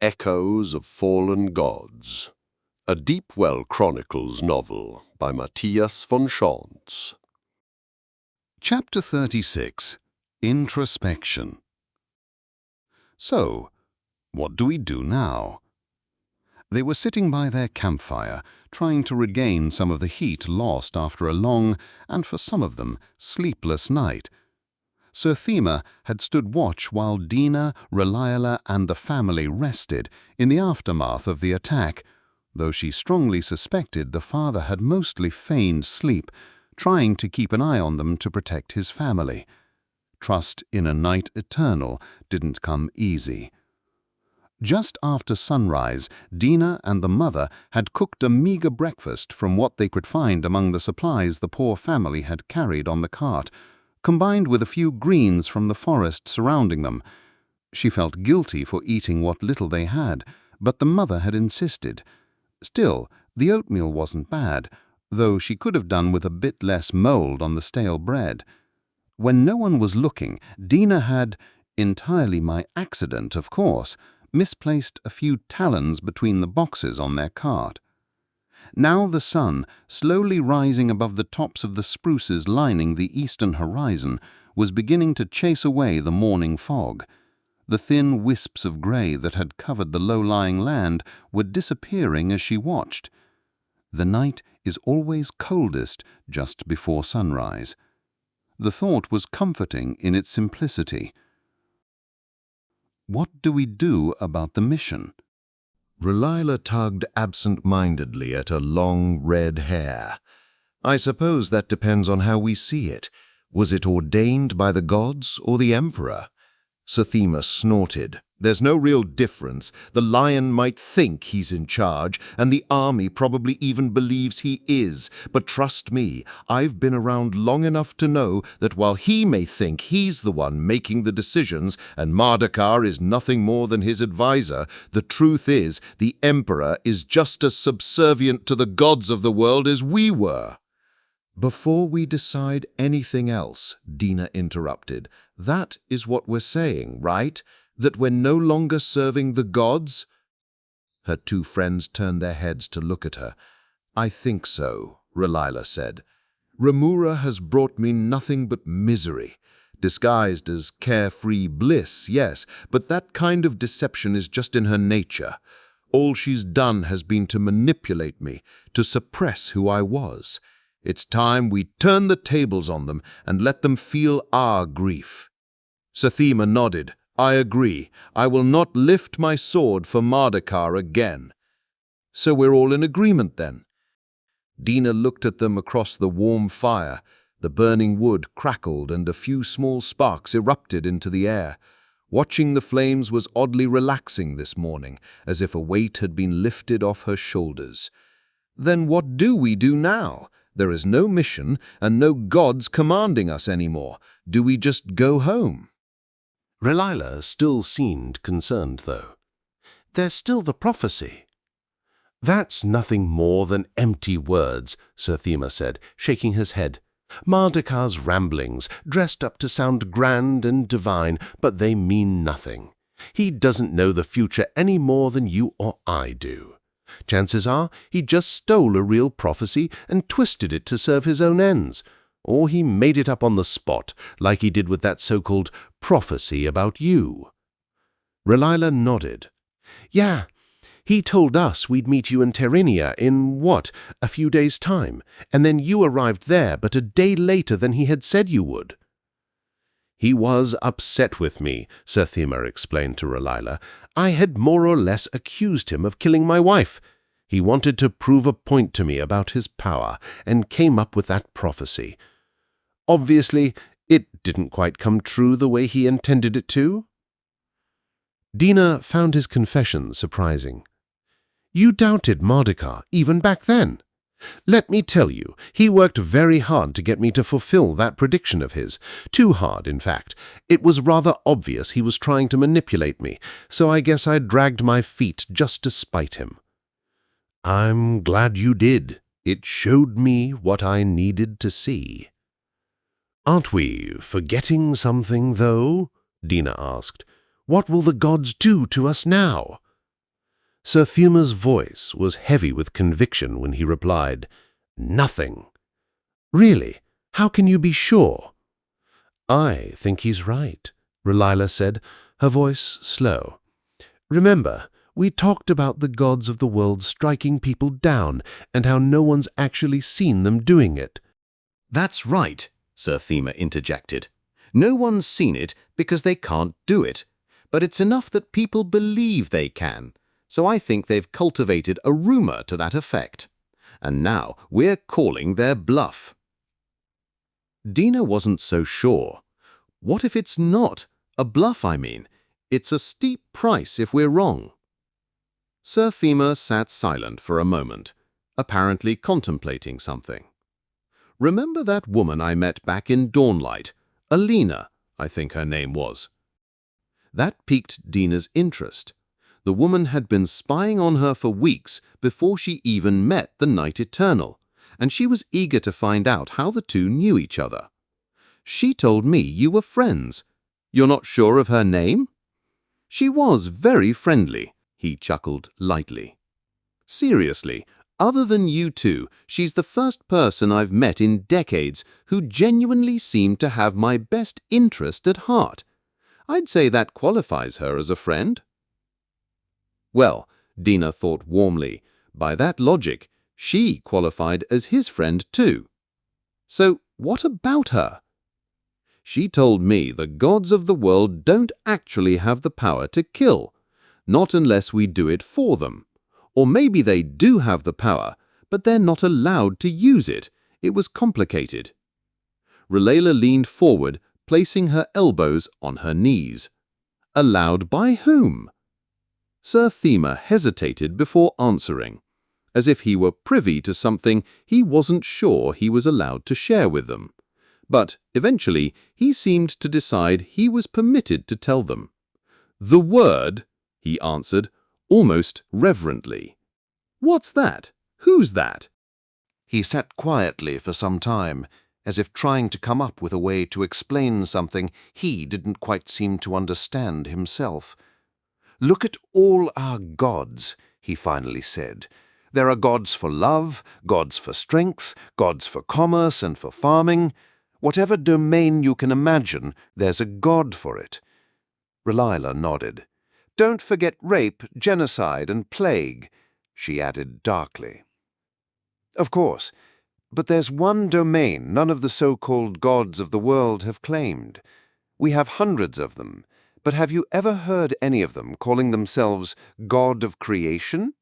Echoes of Fallen Gods, a Deep Well Chronicles novel by Mattias von Schantz. Chapter 36. Introspection. So, what do we do now? They were sitting by their campfire, trying to regain some of the heat lost after a long, and for some of them, sleepless night. Sir Thema had stood watch while Dina, Relila, and the family rested in the aftermath of the attack, though she strongly suspected the father had mostly feigned sleep, trying to keep an eye on them to protect his family. Trust in a night eternal didn't come easy. Just after sunrise, Dina and the mother had cooked a meager breakfast from what they could find among the supplies the poor family had carried on the cart, combined with a few greens from the forest surrounding them. She felt guilty for eating what little they had, but the mother had insisted. Still, the oatmeal wasn't bad, though she could have done with a bit less mold on the stale bread. When no one was looking, Dina had, entirely by accident of course, misplaced a few talons between the boxes on their cart. Now the sun, slowly rising above the tops of the spruces lining the eastern horizon, was beginning to chase away the morning fog. The thin wisps of grey that had covered the low-lying land were disappearing as she watched. The night is always coldest just before sunrise. The thought was comforting in its simplicity. What do we do about the mission? Relila tugged absent-mindedly at her long red hair. I suppose that depends on how we see it. Was it ordained by the gods or the emperor? Sir Thema snorted. There's no real difference. The lion might think he's in charge, and the army probably even believes he is. But trust me, I've been around long enough to know that while he may think he's the one making the decisions and Mardakar is nothing more than his advisor, the truth is the emperor is just as subservient to the gods of the world as we were. Before we decide anything else, Dina interrupted, that is what we're saying, right? That we're no longer serving the gods? Her two friends turned their heads to look at her. I think so, Relila said. Remura has brought me nothing but misery. Disguised as carefree bliss, yes, but that kind of deception is just in her nature. All she's done has been to manipulate me, to suppress who I was. It's time we turn the tables on them and let them feel our grief. Sir Thema nodded. I agree. I will not lift my sword for Mardakar again. So we're all in agreement then. Dina looked at them across the warm fire. The burning wood crackled and a few small sparks erupted into the air. Watching the flames was oddly relaxing this morning, as if a weight had been lifted off her shoulders. Then what do we do now? There is no mission and no gods commanding us anymore. Do we just go home? Relila still seemed concerned, though. There's still the prophecy. That's nothing more than empty words, Sir Thema said, shaking his head. Mardakar's ramblings, dressed up to sound grand and divine, but they mean nothing. He doesn't know the future any more than you or I do. Chances are he just stole a real prophecy and twisted it to serve his own ends. Or he made it up on the spot, like he did with that so-called prophecy about you. Relila nodded. Yeah, he told us we'd meet you in Tyranny in, a few days' time, and then you arrived there but a day later than he had said you would. He was upset with me, Sir Thema explained to Relila. I had more or less accused him of killing my wife. He wanted to prove a point to me about his power, and came up with that prophecy. Obviously, it didn't quite come true the way he intended it to. Dina found his confession surprising. You doubted Mardakar even back then. Let me tell you, he worked very hard to get me to fulfill that prediction of his. Too hard, in fact. It was rather obvious he was trying to manipulate me, so I guess I dragged my feet just to spite him. I'm glad you did. It showed me what I needed to see. Aren't we forgetting something, though? Dina asked. What will the gods do to us now? Sir Thema's voice was heavy with conviction when he replied, "Nothing." "Really? How can you be sure?" "I think he's right," Relila said, her voice slow. "Remember, we talked about the gods of the world striking people down and how no one's actually seen them doing it." "That's right," Sir Thema interjected. "No one's seen it because they can't do it, but it's enough that people believe they can, so I think they've cultivated a rumor to that effect. And now we're calling their bluff." Dina wasn't so sure. What if it's not? A bluff, I mean. It's a steep price if we're wrong. Sir Thema sat silent for a moment, apparently contemplating something. "Remember that woman I met back in Dawnlight? Alina, I think her name was." That piqued Dina's interest. The woman had been spying on her for weeks before she even met the Knight Eternal, and she was eager to find out how the two knew each other. "She told me you were friends. You're not sure of her name?" "She was very friendly," he chuckled lightly. "Seriously, other than you two, she's the first person I've met in decades who genuinely seemed to have my best interest at heart. I'd say that qualifies her as a friend." Well, Dina thought warmly, by that logic, she qualified as his friend too. So what about her? "She told me the gods of the world don't actually have the power to kill, not unless we do it for them. Or maybe they do have the power, but they're not allowed to use it. It was complicated." Relila leaned forward, placing her elbows on her knees. "Allowed by whom?" Sir Thema hesitated before answering, as if he were privy to something he wasn't sure he was allowed to share with them. But eventually he seemed to decide he was permitted to tell them. "The word," he answered, almost reverently. "What's that? Who's that?" He sat quietly for some time, as if trying to come up with a way to explain something he didn't quite seem to understand himself. "Look at all our gods," he finally said. "There are gods for love, gods for strength, gods for commerce and for farming. Whatever domain you can imagine, there's a god for it." Relila nodded. "Don't forget rape, genocide, and plague," she added darkly. "Of course, but there's one domain none of the so-called gods of the world have claimed. We have hundreds of them, but have you ever heard any of them calling themselves God of Creation?"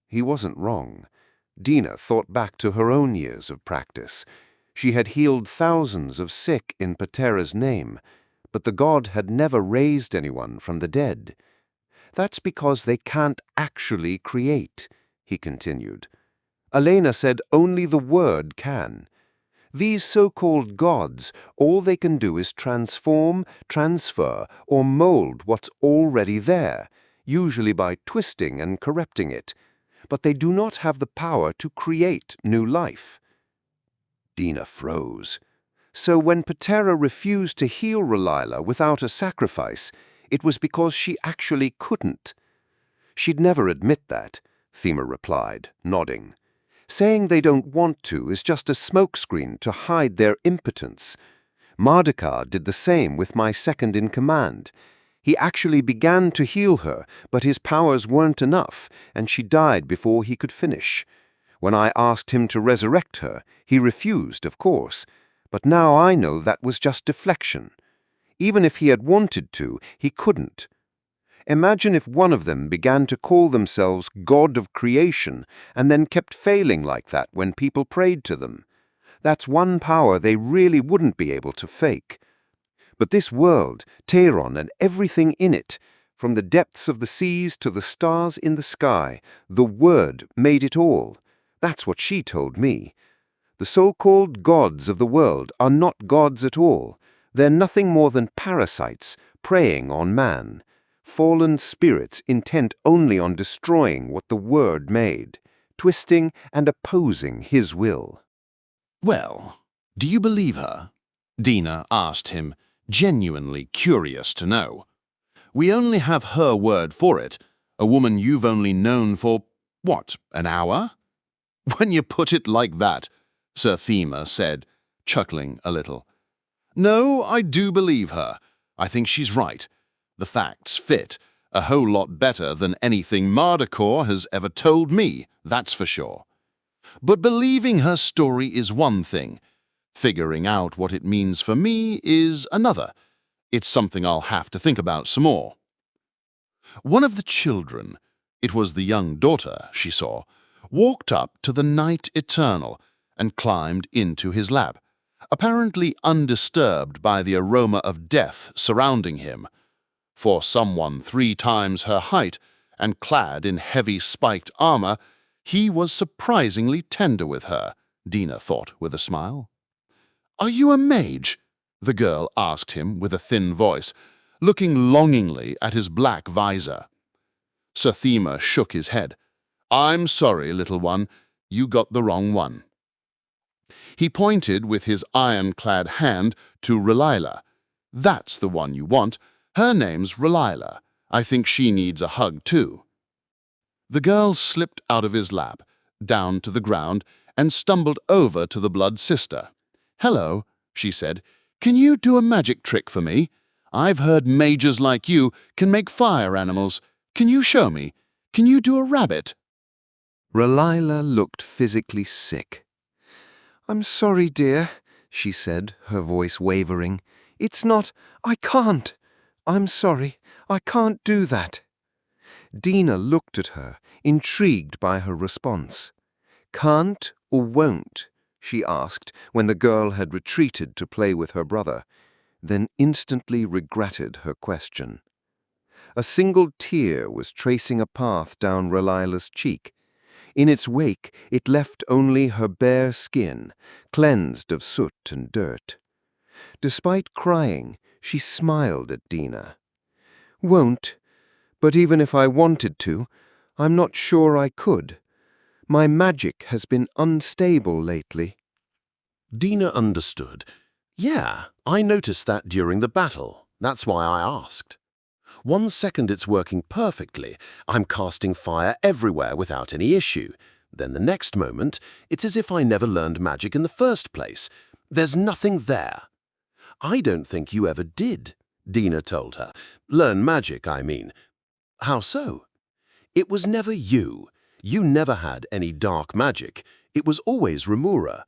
He wasn't wrong. Dina thought back to her own years of practice. She had healed thousands of sick in Patera's name, but the god had never raised anyone from the dead. "That's because they can't actually create," he continued. "Elena said only the word can. These so-called gods, all they can do is transform, transfer, or mold what's already there, usually by twisting and corrupting it. But they do not have the power to create new life." Dina froze. So when Patera refused to heal Relila without a sacrifice, it was because she actually couldn't. "She'd never admit that," Thema replied, nodding. "Saying they don't want to is just a smokescreen to hide their impotence. Mardukar did the same with my second-in-command. He actually began to heal her, but his powers weren't enough, and she died before he could finish. When I asked him to resurrect her, he refused, of course, but now I know that was just deflection. Even if he had wanted to, he couldn't. Imagine if one of them began to call themselves God of Creation and then kept failing like that when people prayed to them. That's one power they really wouldn't be able to fake. But this world, Tehran and everything in it, from the depths of the seas to the stars in the sky, the Word made it all. That's what she told me. The so-called gods of the world are not gods at all. They're nothing more than parasites preying on man. Fallen spirits intent only on destroying what the Word made, twisting and opposing his will." "Well, do you believe her?" Dina asked him, genuinely curious to know. "We only have her word for it, A woman you've only known for, what, an hour? When you put it like that, Sir Thema said, chuckling a little. No, I do believe her. I think she's right. The facts fit. A whole lot better than anything Mardacore has ever told me, that's for sure. But believing her story is one thing. Figuring out what it means for me is another. It's something I'll have to think about some more. One of the children, it was the young daughter she saw, walked up to the Knight Eternal and climbed into his lap, apparently undisturbed by the aroma of death surrounding him. For someone 3 times her height and clad in heavy spiked armor, he was surprisingly tender with her, Dina thought with a smile. "Are you a mage?" the girl asked him with a thin voice, looking longingly at his black visor. Sir Thema shook his head. "I'm sorry, little one, you got the wrong one." He pointed with his iron-clad hand to Relila. "That's the one you want. Her name's Relila. I think she needs a hug too." The girl slipped out of his lap, down to the ground, and stumbled over to the blood sister. "Hello," she said. "Can you do a magic trick for me? I've heard mages like you can make fire animals. Can you show me? Can you do a rabbit?" Relila looked physically sick. "I'm sorry, dear," she said, her voice wavering. I can't. I'm sorry, I can't do that." Dina looked at her, intrigued by her response. "Can't or won't?" she asked when the girl had retreated to play with her brother, then instantly regretted her question. A single tear was tracing a path down Relila's cheek. In its wake, it left only her bare skin, cleansed of soot and dirt. Despite crying, she smiled at Dina. "Won't, but even if I wanted to, I'm not sure I could. My magic has been unstable lately." Dina understood. "Yeah, I noticed that during the battle. That's why I asked. 1 second it's working perfectly. I'm casting fire everywhere without any issue. Then the next moment, it's as if I never learned magic in the first place. There's nothing there." "I don't think you ever did," Dina told her. "Learn magic, I mean." "How so?" "It was never you. You never had any dark magic. It was always Remura.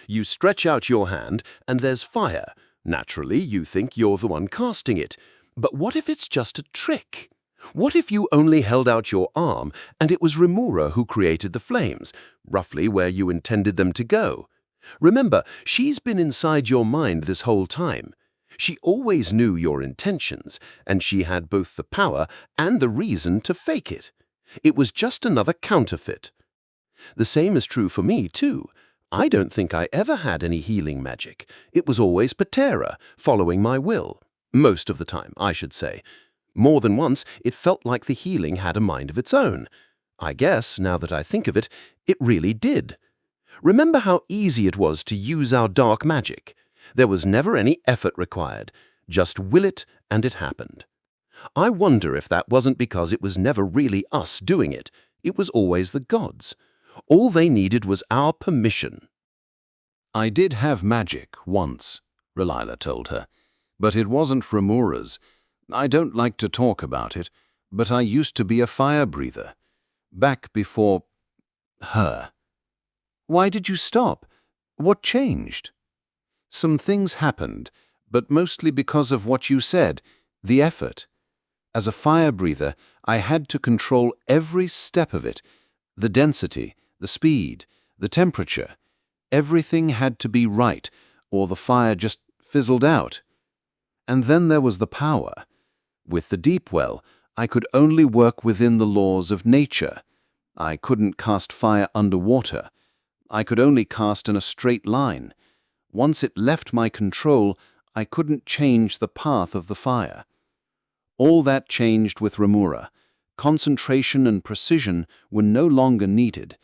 You stretch out your hand and there's fire. Naturally, you think you're the one casting it. But what if it's just a trick? What if you only held out your arm and it was Remura who created the flames, roughly where you intended them to go? Remember, she's been inside your mind this whole time. She always knew your intentions, and she had both the power and the reason to fake it. It was just another counterfeit. The same is true for me, too. I don't think I ever had any healing magic. It was always Patera, following my will. Most of the time, I should say. More than once, it felt like the healing had a mind of its own. I guess, now that I think of it, it really did. Remember how easy it was to use our dark magic? There was never any effort required. Just will it, and it happened. I wonder if that wasn't because it was never really us doing it. It was always the gods. All they needed was our permission. "I did have magic once," Relila told her, "but it wasn't Remura's. I don't like to talk about it, but I used to be a fire breather. Back before her." "Why did you stop? What changed?" "Some things happened, but mostly because of what you said, the effort. As a fire breather, I had to control every step of it, the density, the speed, the temperature. Everything had to be right, or the fire just fizzled out. And then there was the power. With the deep well, I could only work within the laws of nature. I couldn't cast fire underwater. I could only cast in a straight line. Once it left my control, I couldn't change the path of the fire. All that changed with Remura. Concentration and precision were no longer needed.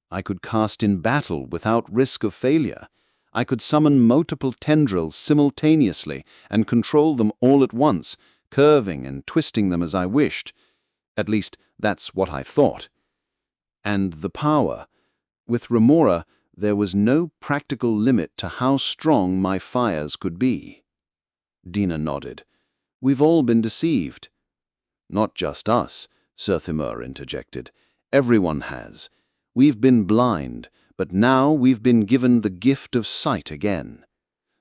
I could cast in battle without risk of failure. I could summon multiple tendrils simultaneously and control them all at once, curving and twisting them as I wished. At least, That's what I thought. And the power. With Remora, there was no practical limit to how strong my fires could be. Dina nodded. We've all been deceived. Not just us, Serthimur interjected. Everyone has. We've been blind, but now we've been given the gift of sight again.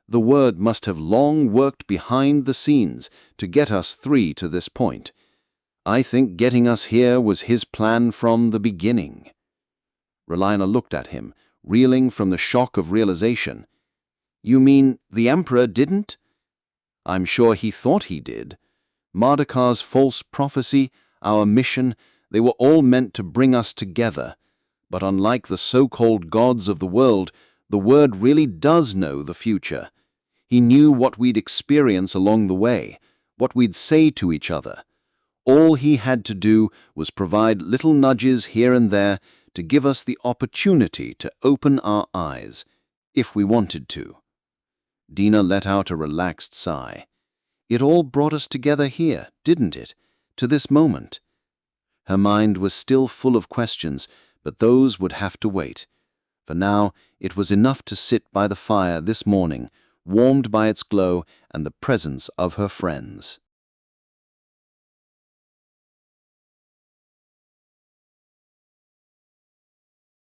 The Word must have long worked behind the scenes to get us three to this point. I think getting us here was his plan from the beginning. Relina looked at him, reeling from the shock of realization. You mean the Emperor didn't? I'm sure he thought he did. Mardakar's false prophecy, our mission, they were all meant to bring us together. But unlike the so-called gods of the world, the Word really does know the future. He knew what we'd experience along the way, what we'd say to each other. All he had to do was provide little nudges here and there to give us the opportunity to open our eyes, if we wanted to. Dina let out a relaxed sigh. It all brought us together here, didn't it? To this moment. Her mind was still full of questions, but those would have to wait. For now, it was enough to sit by the fire this morning, warmed by its glow and the presence of her friends.